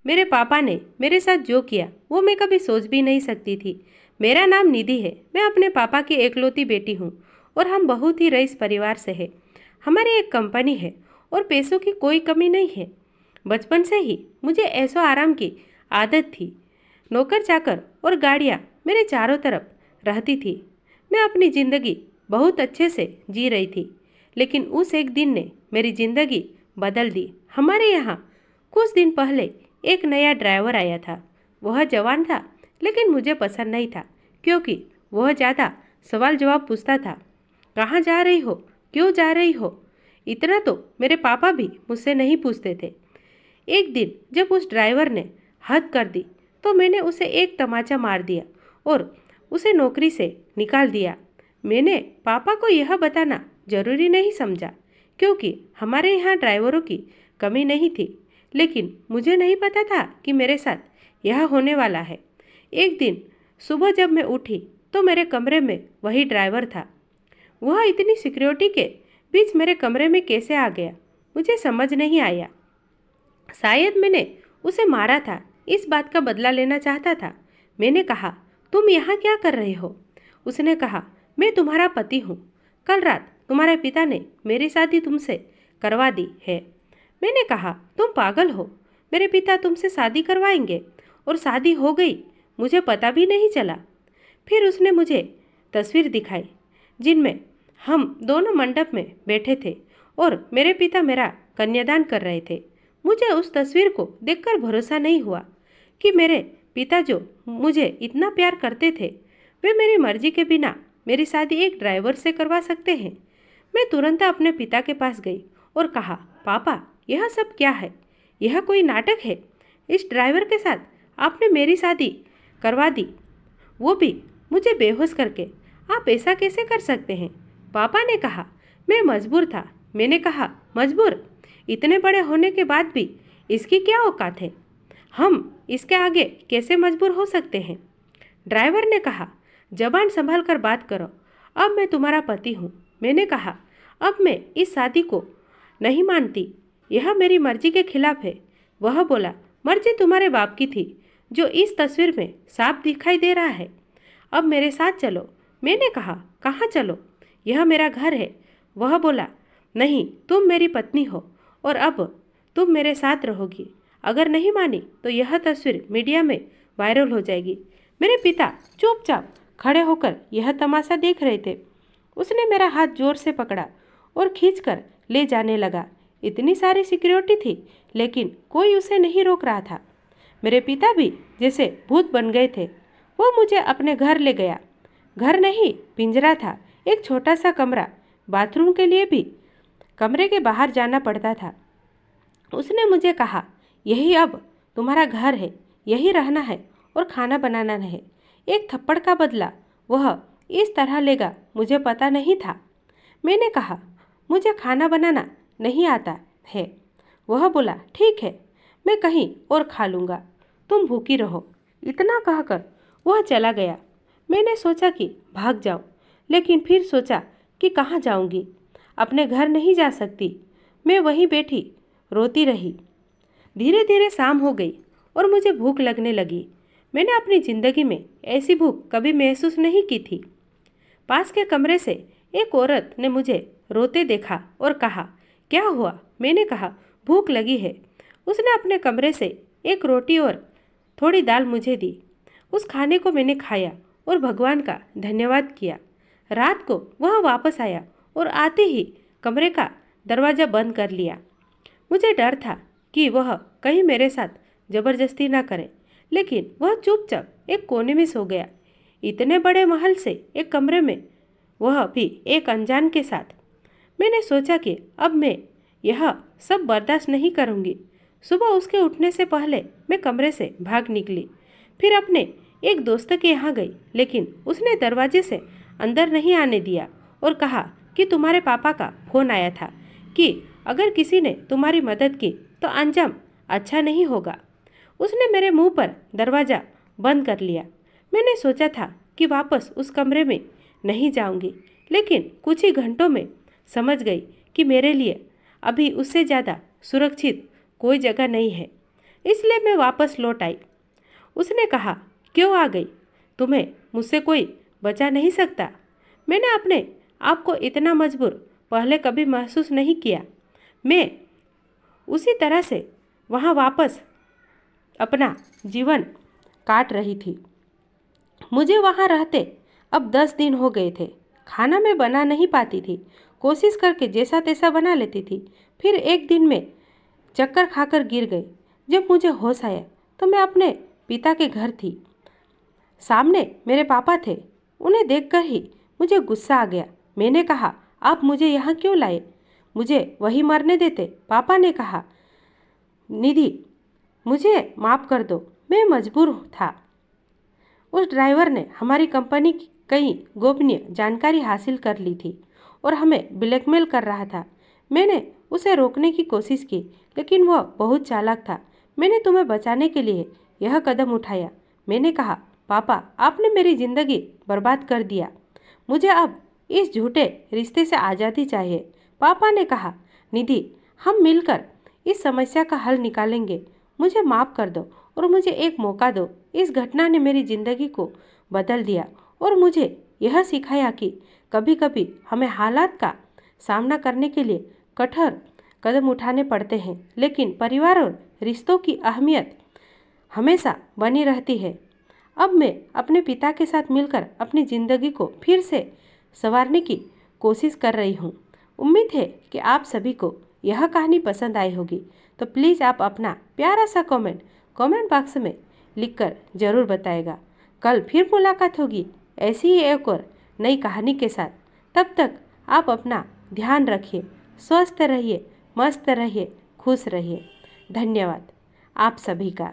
मेरे पापा ने मेरे साथ जो किया वो मैं कभी सोच भी नहीं सकती थी। मेरा नाम निधि है। मैं अपने पापा की एकलौती बेटी हूँ और हम बहुत ही रईस परिवार से हैं। हमारी एक कंपनी है और पैसों की कोई कमी नहीं है। बचपन से ही मुझे ऐशो आराम की आदत थी। नौकर चाकर और गाड़ियाँ मेरे चारों तरफ रहती थी। मैं अपनी ज़िंदगी बहुत अच्छे से जी रही थी, लेकिन उस एक दिन ने मेरी ज़िंदगी बदल दी। हमारे यहाँ कुछ दिन पहले एक नया ड्राइवर आया था। वह जवान था, लेकिन मुझे पसंद नहीं था, क्योंकि वह ज़्यादा सवाल जवाब पूछता था। कहाँ जा रही हो, क्यों जा रही हो, इतना तो मेरे पापा भी मुझसे नहीं पूछते थे। एक दिन जब उस ड्राइवर ने हद कर दी तो मैंने उसे एक तमाचा मार दिया और उसे नौकरी से निकाल दिया। मैंने पापा को यह बताना जरूरी नहीं समझा, क्योंकि हमारे यहाँ ड्राइवरों की कमी नहीं थी, लेकिन मुझे नहीं पता था कि मेरे साथ यह होने वाला है। एक दिन सुबह जब मैं उठी तो मेरे कमरे में वही ड्राइवर था। वह इतनी सिक्योरिटी के बीच मेरे कमरे में कैसे आ गया, मुझे समझ नहीं आया। शायद मैंने उसे मारा था, इस बात का बदला लेना चाहता था। मैंने कहा, तुम यहाँ क्या कर रहे हो? उसने कहा, मैं तुम्हारा पति हूँ। कल रात तुम्हारे पिता ने मेरी शादी तुमसे करवा दी है। मैंने कहा, तुम पागल हो, मेरे पिता तुमसे शादी करवाएंगे? और शादी हो गई, मुझे पता भी नहीं चला। फिर उसने मुझे तस्वीर दिखाई जिनमें हम दोनों मंडप में बैठे थे और मेरे पिता मेरा कन्यादान कर रहे थे। मुझे उस तस्वीर को देखकर भरोसा नहीं हुआ कि मेरे पिता जो मुझे इतना प्यार करते थे, वे मेरी मर्जी के बिना मेरी शादी एक ड्राइवर से करवा सकते हैं। मैं तुरंत अपने पिता के पास गई और कहा, पापा, यह सब क्या है? यह कोई नाटक है? इस ड्राइवर के साथ आपने मेरी शादी करवा दी, वो भी मुझे बेहोश करके। आप ऐसा कैसे कर सकते हैं? पापा ने कहा, मैं मजबूर था। मैंने कहा, मजबूर? इतने बड़े होने के बाद भी इसकी क्या औकात है? हम इसके आगे कैसे मजबूर हो सकते हैं? ड्राइवर ने कहा, जबान संभाल कर बात करो, अब मैं तुम्हारा पति हूँ। मैंने कहा, अब मैं इस शादी को नहीं मानती, यह मेरी मर्जी के खिलाफ है। वह बोला, मर्जी तुम्हारे बाप की थी, जो इस तस्वीर में साफ दिखाई दे रहा है। अब मेरे साथ चलो। मैंने कहा, कहाँ चलो? यह मेरा घर है। वह बोला, नहीं, तुम मेरी पत्नी हो और अब तुम मेरे साथ रहोगी। अगर नहीं मानी तो यह तस्वीर मीडिया में वायरल हो जाएगी। मेरे पिता चुपचाप खड़े होकर यह तमाशा देख रहे थे। उसने मेरा हाथ जोर से पकड़ा और खींचकर ले जाने लगा। इतनी सारी सिक्योरिटी थी, लेकिन कोई उसे नहीं रोक रहा था। मेरे पिता भी जैसे भूत बन गए थे। वो मुझे अपने घर ले गया। घर नहीं, पिंजरा था, एक छोटा सा कमरा। बाथरूम के लिए भी कमरे के बाहर जाना पड़ता था। उसने मुझे कहा, यही अब तुम्हारा घर है, यही रहना है और खाना बनाना है। एक थप्पड़ का बदला वह इस तरह लेगा, मुझे पता नहीं था। मैंने कहा, मुझे खाना बनाना नहीं आता है। वह बोला, ठीक है, मैं कहीं और खा लूँगा, तुम भूखी रहो। इतना कहकर वह चला गया। मैंने सोचा कि भाग जाऊं, लेकिन फिर सोचा कि कहाँ जाऊंगी, अपने घर नहीं जा सकती। मैं वहीं बैठी रोती रही। धीरे धीरे शाम हो गई और मुझे भूख लगने लगी। मैंने अपनी ज़िंदगी में ऐसी भूख कभी महसूस नहीं की थी। पास के कमरे से एक औरत ने मुझे रोते देखा और कहा, क्या हुआ? मैंने कहा, भूख लगी है। उसने अपने कमरे से एक रोटी और थोड़ी दाल मुझे दी। उस खाने को मैंने खाया और भगवान का धन्यवाद किया। रात को वह वापस आया और आते ही कमरे का दरवाज़ा बंद कर लिया। मुझे डर था कि वह कहीं मेरे साथ जबरदस्ती ना करे, लेकिन वह चुपचाप एक कोने में सो गया। इतने बड़े महल से एक कमरे में, वह भी एक अनजान के साथ। मैंने सोचा कि अब मैं यह सब बर्दाश्त नहीं करूँगी। सुबह उसके उठने से पहले मैं कमरे से भाग निकली। फिर अपने एक दोस्त के यहाँ गई, लेकिन उसने दरवाजे से अंदर नहीं आने दिया और कहा कि तुम्हारे पापा का फ़ोन आया था कि अगर किसी ने तुम्हारी मदद की तो अंजाम अच्छा नहीं होगा। उसने मेरे मुंह पर दरवाज़ा बंद कर लिया। मैंने सोचा था कि वापस उस कमरे में नहीं जाऊंगी, लेकिन कुछ ही घंटों में समझ गई कि मेरे लिए अभी उससे ज़्यादा सुरक्षित कोई जगह नहीं है। इसलिए मैं वापस लौट आई। उसने कहा, क्यों आ गई? तुम्हें मुझसे कोई बचा नहीं सकता। मैंने अपने आप को इतना मजबूर पहले कभी महसूस नहीं किया। मैं उसी तरह से वहाँ वापस अपना जीवन काट रही थी। मुझे वहाँ रहते अब 10 दिन हो गए थे। खाना मैं बना नहीं पाती थी, कोशिश करके जैसा तैसा बना लेती थी। फिर एक दिन में चक्कर खाकर गिर गई। जब मुझे होश आया तो मैं अपने पिता के घर थी। सामने मेरे पापा थे। उन्हें देखकर ही मुझे गुस्सा आ गया। मैंने कहा, आप मुझे यहाँ क्यों लाए? मुझे वहीं मरने देते। पापा ने कहा, निधि मुझे माफ़ कर दो, मैं मजबूर था। उस ड्राइवर ने हमारी कंपनी की कई गोपनीय जानकारी हासिल कर ली थी और हमें ब्लैकमेल कर रहा था। मैंने उसे रोकने की कोशिश की, लेकिन वह बहुत चालाक था। मैंने तुम्हें बचाने के लिए यह कदम उठाया। मैंने कहा, पापा आपने मेरी ज़िंदगी बर्बाद कर दिया। मुझे अब इस झूठे रिश्ते से आज़ादी चाहिए। पापा ने कहा, निधि हम मिलकर इस समस्या का हल निकालेंगे। मुझे माफ़ कर दो और मुझे एक मौका दो। इस घटना ने मेरी ज़िंदगी को बदल दिया और मुझे यह सिखाया कि कभी कभी हमें हालात का सामना करने के लिए कठोर कदम उठाने पड़ते हैं, लेकिन परिवार और रिश्तों की अहमियत हमेशा बनी रहती है। अब मैं अपने पिता के साथ मिलकर अपनी ज़िंदगी को फिर से संवारने की कोशिश कर रही हूँ। उम्मीद है कि आप सभी को यह कहानी पसंद आई होगी। तो प्लीज़ आप अपना प्यारा सा कमेंट बॉक्स में लिखकर ज़रूर बताएगा। कल फिर मुलाकात होगी ऐसी ही एक और नई कहानी के साथ। तब तक आप अपना ध्यान रखिए, स्वस्थ रहिए, मस्त रहिए, खुश रहिए। धन्यवाद आप सभी का।